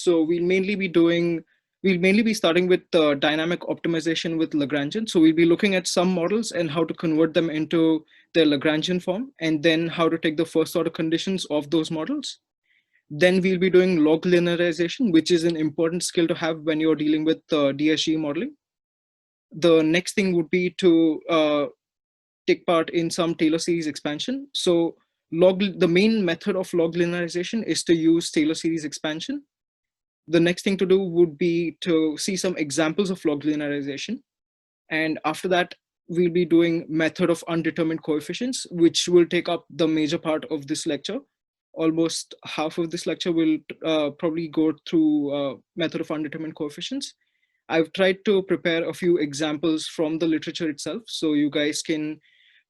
So we'll mainly be starting with dynamic optimization with Lagrangian. So we'll be looking at some models and how to convert them into their Lagrangian form, and then how to take the first order conditions of those models. Then we'll be doing log linearization, which is an important skill to have when you're dealing with DSGE modeling. The next thing would be to take part in some Taylor series expansion. So the main method of log linearization is to use Taylor series expansion. The next thing to do would be to see some examples of log linearization. And after that, we'll be doing method of undetermined coefficients, which will take up the major part of this lecture. Almost half of this lecture will probably go through method of undetermined coefficients. I've tried to prepare a few examples from the literature itself, so you guys can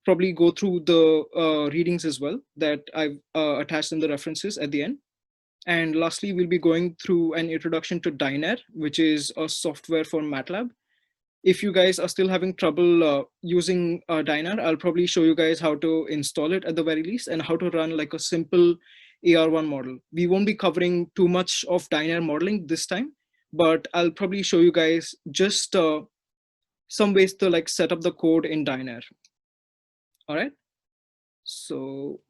probably go through the readings as well that I've attached in the references at the end. And lastly, we'll be going through an introduction to Dynar, which is a software for MATLAB. If you guys are still having trouble using Dynar, I'll probably show you guys how to install it at the very least and how to run like a simple AR1 model. We won't be covering too much of Dynar modeling this time, but I'll probably show you guys just some ways to like set up the code in Dynar. All right. So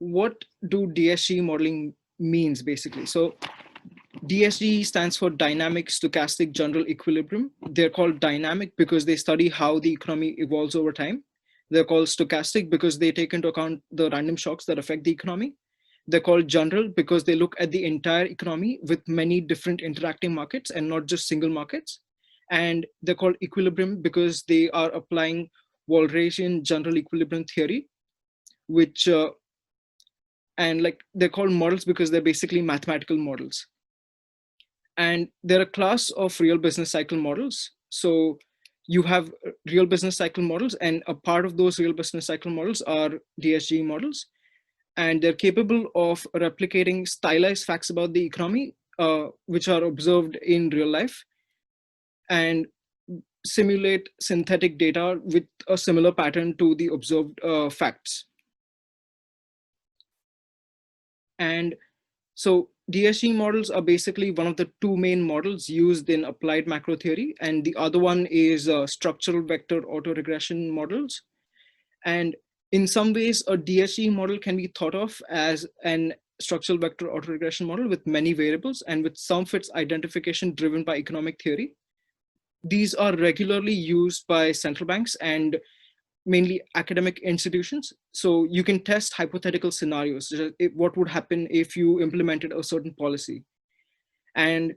what do DSGE modeling means basically? So DSGE stands for Dynamic Stochastic General Equilibrium. They're called dynamic because they study how the economy evolves over time. They're called stochastic because they take into account the random shocks that affect the economy. They're called general because they look at the entire economy with many different interacting markets and not just single markets. And they're called equilibrium because they are applying Lagrangian general equilibrium theory, which and like they're called models because they're basically mathematical models. And they're a class of real business cycle models. So you have real business cycle models, and a part of those real business cycle models are DSGE models. And they're capable of replicating stylized facts about the economy, which are observed in real life, and simulate synthetic data with a similar pattern to the observed facts. And so DSGE models are basically one of the two main models used in applied macro theory, and the other one is structural vector autoregression models. And in some ways, a DSGE model can be thought of as an structural vector autoregression model with many variables and with some of its identification driven by economic theory. These are regularly used by central banks and mainly academic institutions. So you can test hypothetical scenarios, what would happen if you implemented a certain policy. And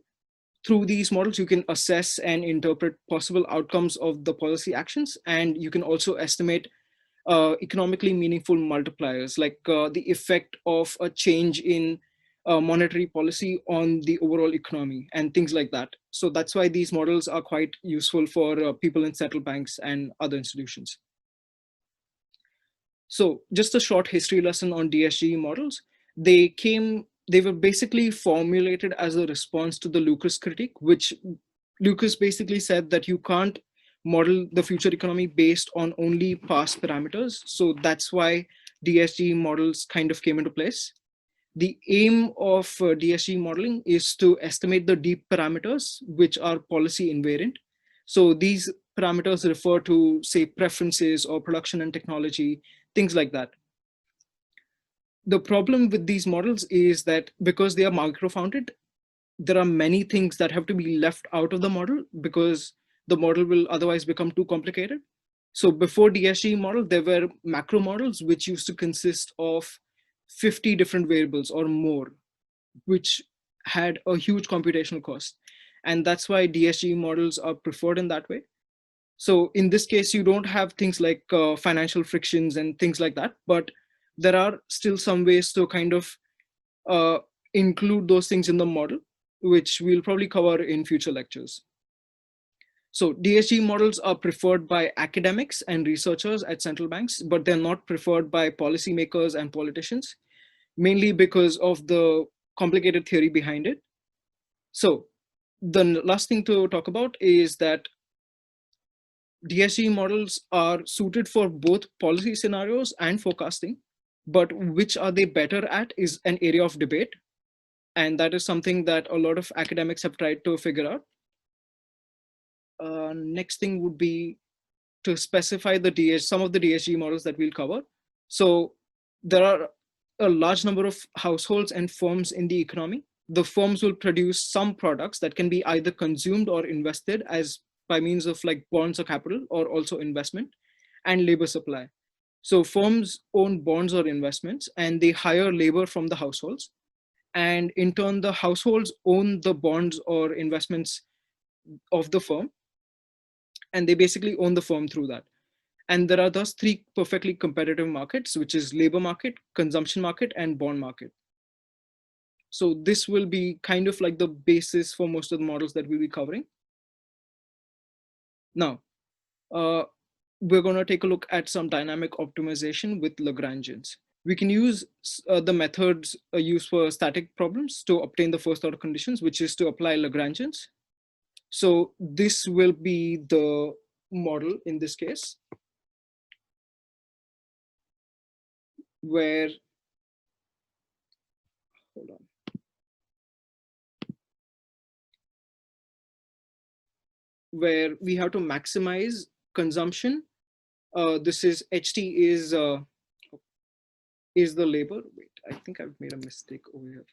through these models, you can assess and interpret possible outcomes of the policy actions. And you can also estimate economically meaningful multipliers, like the effect of a change in monetary policy on the overall economy and things like that. So that's why these models are quite useful for people in central banks and other institutions. So just a short history lesson on DSGE models. They were basically formulated as a response to the Lucas critique, which Lucas basically said that you can't model the future economy based on only past parameters. So that's why DSGE models kind of came into place. The aim of DSGE modeling is to estimate the deep parameters, which are policy invariant. So these parameters refer to, say, preferences or production and technology, things like that. The problem with these models is that because they are micro-founded, there are many things that have to be left out of the model because the model will otherwise become too complicated. So before DSGE model, there were macro models which used to consist of 50 different variables or more, which had a huge computational cost. And that's why DSGE models are preferred in that way. So in this case, you don't have things like financial frictions and things like that, but there are still some ways to kind of include those things in the model, which we'll probably cover in future lectures. So DSGE models are preferred by academics and researchers at central banks, but they're not preferred by policymakers and politicians, mainly because of the complicated theory behind it. So the last thing to talk about is that DSGE models are suited for both policy scenarios and forecasting, but which are they better at is an area of debate. And that is something that a lot of academics have tried to figure out. Next thing would be to specify some of the DSGE models that we'll cover. So there are a large number of households and firms in the economy. The firms will produce some products that can be either consumed or invested as by means of like bonds or capital, or also investment and labor supply. So firms own bonds or investments and they hire labor from the households. And in turn, the households own the bonds or investments of the firm, and they basically own the firm through that. And there are thus three perfectly competitive markets, which is labor market, consumption market, and bond market. So this will be kind of like the basis for most of the models that we'll be covering. Now, we're going to take a look at some dynamic optimization with Lagrangians. We can use the methods used for static problems to obtain the first order conditions, which is to apply Lagrangians. So this will be the model in this case, where, hold on. Where we have to maximize consumption. This is HT is the labor. Wait, I think I've made a mistake over here.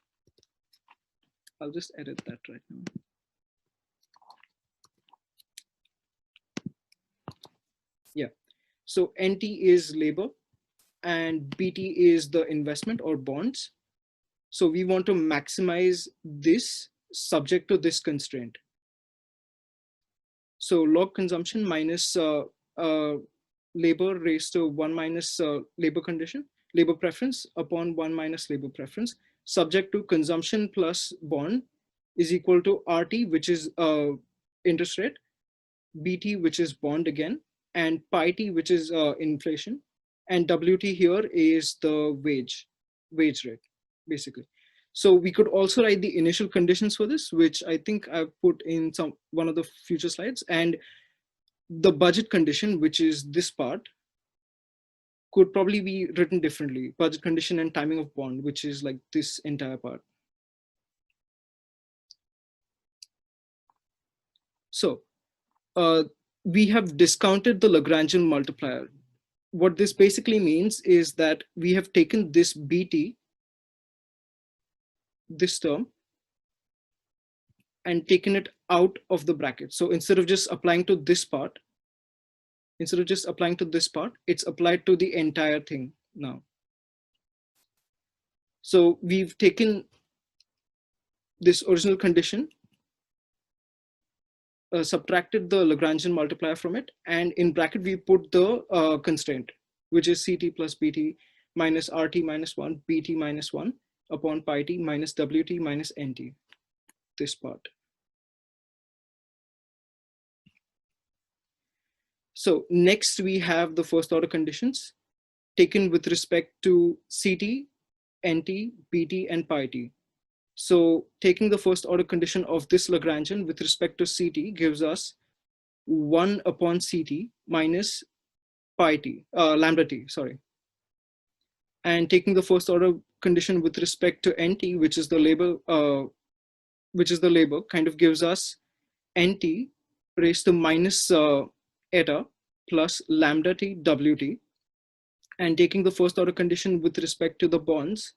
I'll just edit that right now. Yeah, so NT is labor and BT is the investment or bonds. So we want to maximize this subject to this constraint. So log consumption minus labor raised to 1 minus labor preference upon 1 minus labor preference, subject to consumption plus bond is equal to RT, which is interest rate, BT, which is bond again, and pi T, which is inflation, and WT here is the wage rate, basically. So we could also write the initial conditions for this, which I think I've put in one of the future slides. And the budget condition, which is this part, could probably be written differently. Budget condition and timing of bond, which is like this entire part. So we have discounted the Lagrangian multiplier. What this basically means is that we have taken this BT, this term, and taken it out of the bracket. So instead of just applying to this part, it's applied to the entire thing now. So we've taken this original condition, subtracted the Lagrangian multiplier from it, and in bracket we put the constraint, which is CT plus BT minus RT minus 1, BT minus 1 upon pi T minus WT minus NT, this part. So next we have the first order conditions taken with respect to CT, NT, BT, and pi T. So taking the first order condition of this Lagrangian with respect to CT gives us 1 upon CT minus pi T, lambda T, sorry. And taking the first order condition with respect to NT, which is the labor, kind of gives us NT raised to minus eta plus lambda T WT. And taking the first order condition with respect to the bonds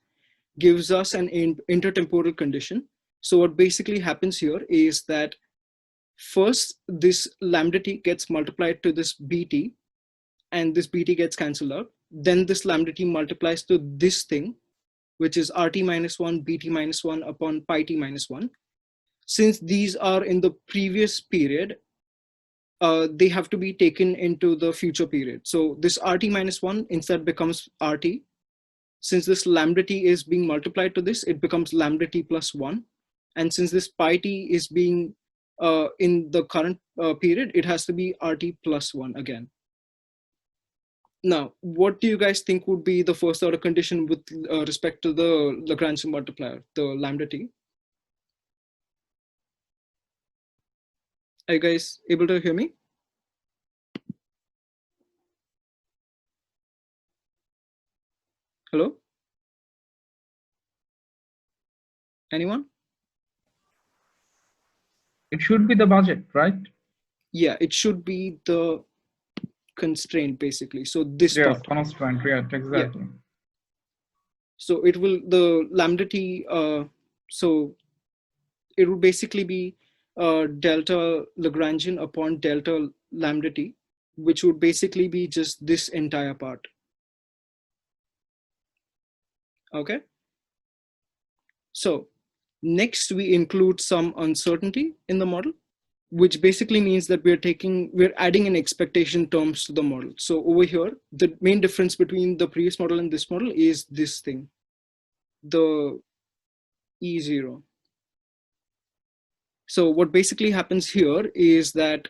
gives us an intertemporal condition. So what basically happens here is that first this lambda T gets multiplied to this BT, and this BT gets cancelled out. Then this lambda T multiplies to this thing, which is RT minus 1, BT minus 1 upon pi T minus 1. Since these are in the previous period, they have to be taken into the future period. So this RT minus 1 instead becomes RT. Since this lambda T is being multiplied to this, it becomes lambda T plus 1. And since this pi T is being in the current period, it has to be RT plus 1 again. Now, what do you guys think would be the first order condition with respect to the Lagrangian multiplier, the lambda T? Are you guys able to hear me? Hello? Anyone? It should be the budget, right? Yeah, it should be the constraint basically. So this Yes, part. constraint, right, Yeah. exactly. So it will, the lambda t, so it will basically be delta Lagrangian upon delta lambda t, which would basically be just this entire part. Okay. So next we include some uncertainty in the model, which basically means that we're adding an expectation terms to the model. So over here, the main difference between the previous model and this model is this thing, the E0. So what basically happens here is that,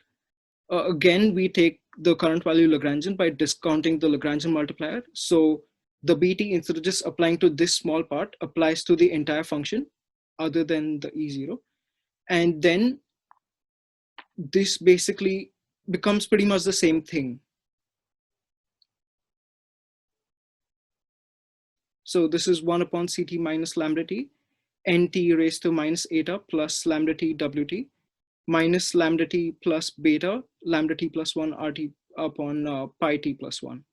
again, we take the current value Lagrangian by discounting the Lagrangian multiplier. So the BT, instead of just applying to this small part, applies to the entire function other than the E0. And then this basically becomes pretty much the same thing. So this is 1 upon Ct minus lambda t, nt raised to minus eta plus lambda t wt minus lambda t plus beta lambda t plus 1 rt upon pi t plus 1.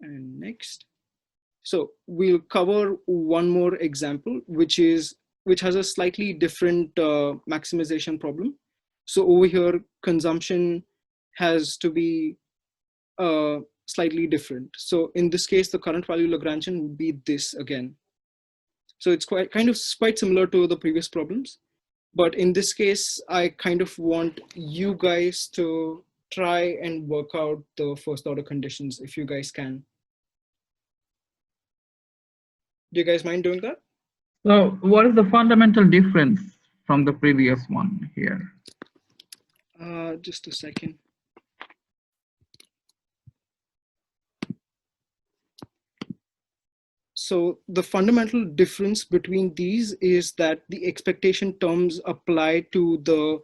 And next. So we'll cover one more example, which has a slightly different maximization problem. So over here, consumption has to be slightly different. So in this case, the current value Lagrangian would be this again. So it's quite similar to the previous problems. But in this case, I kind of want you guys to try and work out the first order conditions if you guys can. Do you guys mind doing that? So what is the fundamental difference from the previous one here? Just a second. So the fundamental difference between these is that the expectation terms apply to the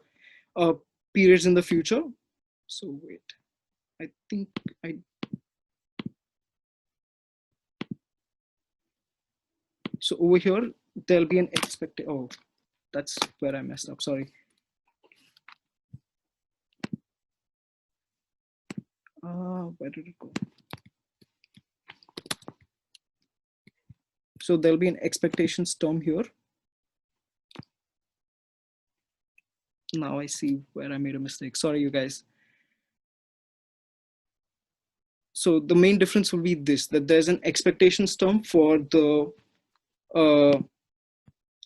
periods in the future. So wait, I think so over here, there'll be an oh, that's where I messed up, sorry. Where did it go? So there'll be an expectations term here. Now I see where I made a mistake. Sorry, you guys. So the main difference will be this, that there's an expectations term for the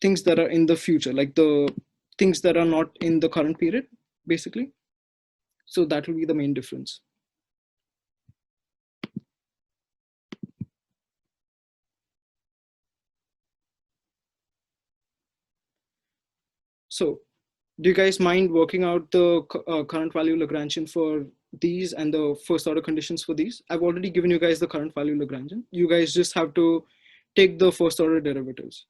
things that are in the future, like the things that are not in the current period, basically. So that will be the main difference. So do you guys mind working out the current value Lagrangian for these and the first order conditions for these? I've already given you guys the current value Lagrangian. You guys just have to take the first order derivatives.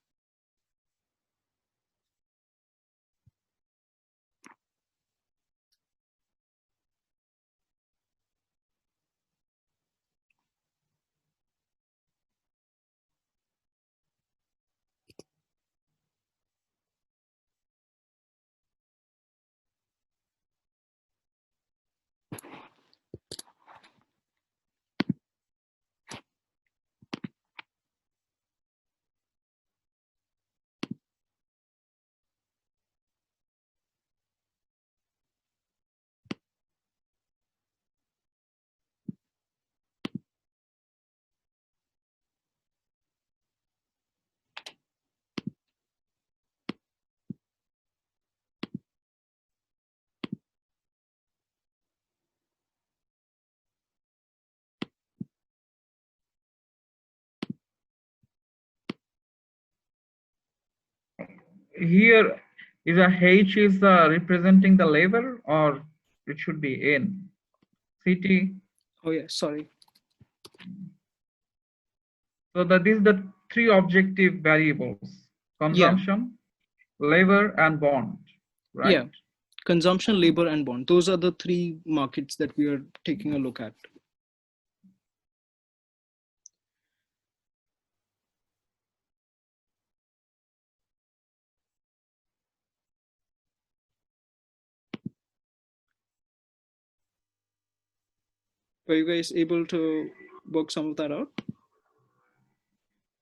Here is a H is representing the labor, or it should be N? CT. Oh yeah, sorry. So that is the three objective variables: consumption, labor, and bond, right? Yeah, consumption, labor, and bond. Those are the three markets that we are taking a look at. Are you guys able to work some of that out?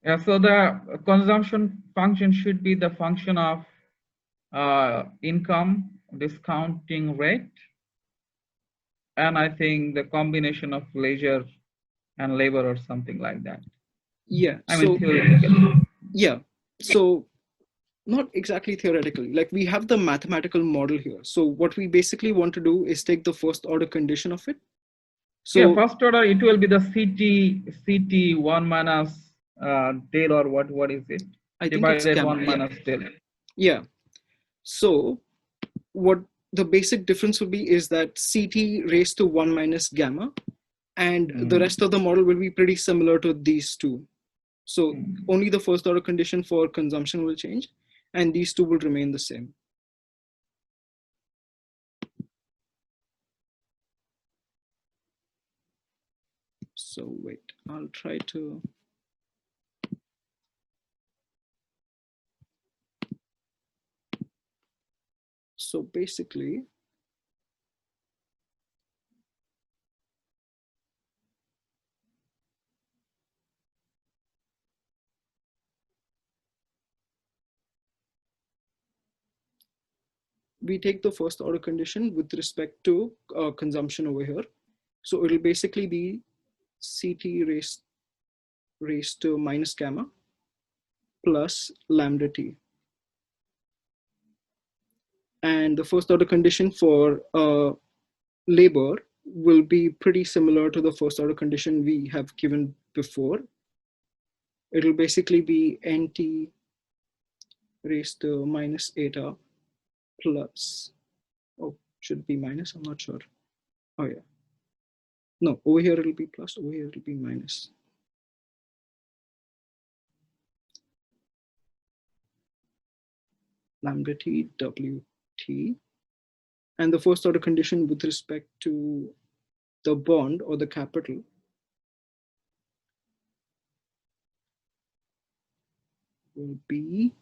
Yeah, so the consumption function should be the function of income, discounting rate, and I think the combination of leisure and labor or something like that. Yeah. I mean, theoretically. Yeah. So not exactly theoretically, like we have the mathematical model here. So what we basically want to do is take the first order condition of it. So yeah, first order, it will be the CT 1 minus del, or what is it? I think it's Divided gamma. 1 minus del. Yeah. So what the basic difference would be is that CT raised to 1 minus gamma, and the rest of the model will be pretty similar to these two. So only the first order condition for consumption will change, and these two will remain the same. So wait, I'll try to. So basically, we take the first order condition with respect to consumption over here. So it'll basically be CT raised to minus gamma plus lambda t. And the first order condition for labor will be pretty similar to the first order condition we have given before. It'll basically be NT raised to minus eta plus, oh, should it be minus? I'm not sure. Oh yeah. No, over here it'll be plus, over here it'll be minus. Lambda t wt. And the first order condition with respect to the bond or the capital will be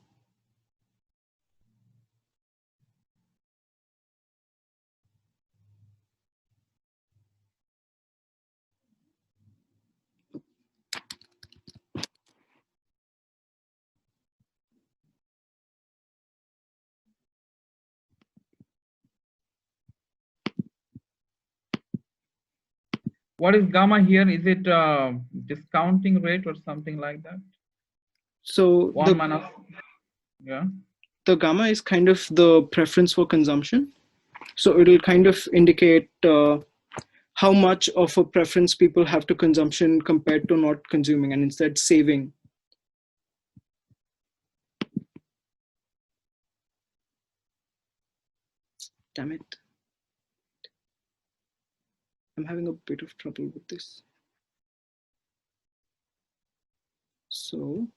What is gamma here? Is it discounting rate or something like that? So one minus, yeah. The gamma is kind of the preference for consumption. So it'll kind of indicate how much of a preference people have to consumption compared to not consuming and instead saving. Damn it. I'm having a bit of trouble with this. So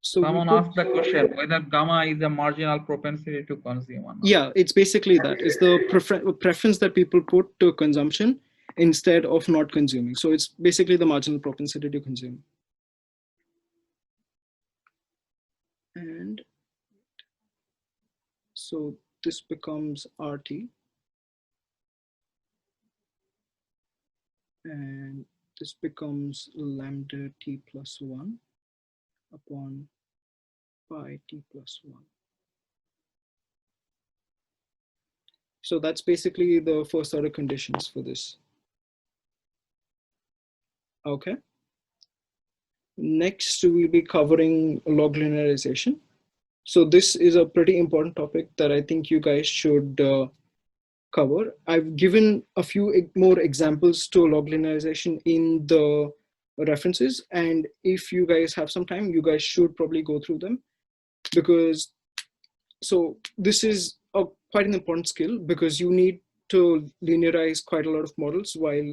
someone asked the question whether gamma is a marginal propensity to consume or not. Yeah, it's basically that. It's the preference that people put to consumption instead of not consuming. So it's basically the marginal propensity to consume. And so this becomes RT. And this becomes lambda t plus 1 upon pi t plus 1. So that's basically the first order conditions for this. Okay. Next, we'll be covering log linearization. So this is a pretty important topic that I think you guys should cover. I've given a few more examples to log linearization in the references. And if you guys have some time, you guys should probably go through them, because so this is quite an important skill, because you need to linearize quite a lot of models while